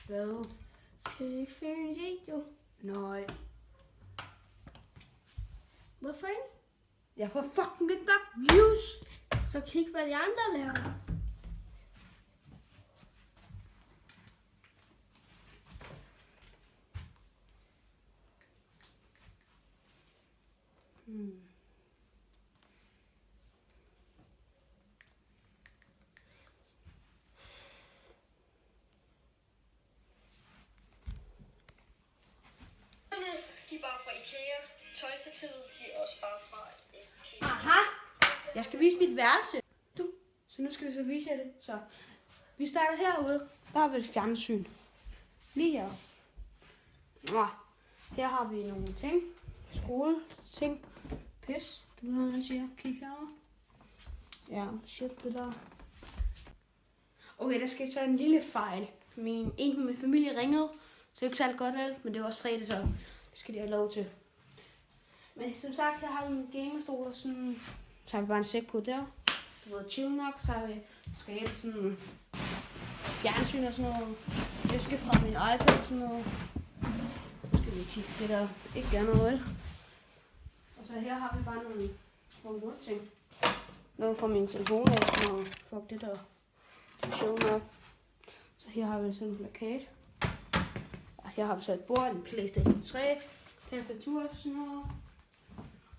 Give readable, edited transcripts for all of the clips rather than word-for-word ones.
Hvad? Skal vi ikke finde en video? Nej. Hvorfor ikke? Jeg får fucking ikke nok views. Så kig, hvad de andre laver. De er bare fra IKEA. Tøjstativet, de er også bare fra IKEA. Aha! Jeg skal vise mit værelse. Så nu skal vi så vise jer det. Så vi starter herude. Der har vi et fjernsyn. Lige her. Nå. Her har vi nogle ting. Skoleting. Pis. Du ved, hvad man siger. Kig herovre. Ja, shit det der. Okay, der skal så en lille fejl. En fra min familie ringede. Så det er ikke særlig godt vel, men det er også fredag, så det skal de have lov til. Men som sagt, jeg har en gamerstol og sådan. Så har vi bare en sæk på der. Det var chill nok, så har vi skabet sådan fjernsyn og sådan noget. Æske fra min iPad og sådan noget. Skal vi kigge det der ikke gør noget vel. Og så her har vi bare nogle ting. Noget fra min telefon og sådan noget. Fuck det der. Chill nok. Så her har vi sådan en plakat. Og her har vi så et bord, en PlayStation 3, tastatur og sådan noget.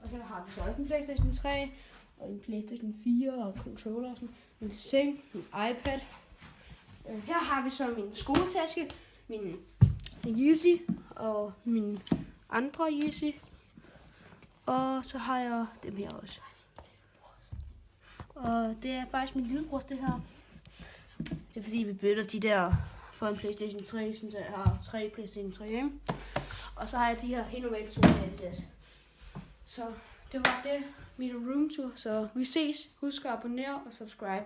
Og her har vi så også en PlayStation 3, og en PlayStation 4 og controller og sådan. En seng, en iPad. Her har vi så min skoletaske, min Yeezy og min andre Yeezy. Og så har jeg dem her også. Og det er faktisk min lillebrors det her. Det er fordi vi bytter de der for en PlayStation 3, så jeg har 3 PlayStation 3, ikke? Og så har jeg de her helt normale solglas. Så det var det, min roomtour. Så vi ses. Husk at abonnere og subscribe.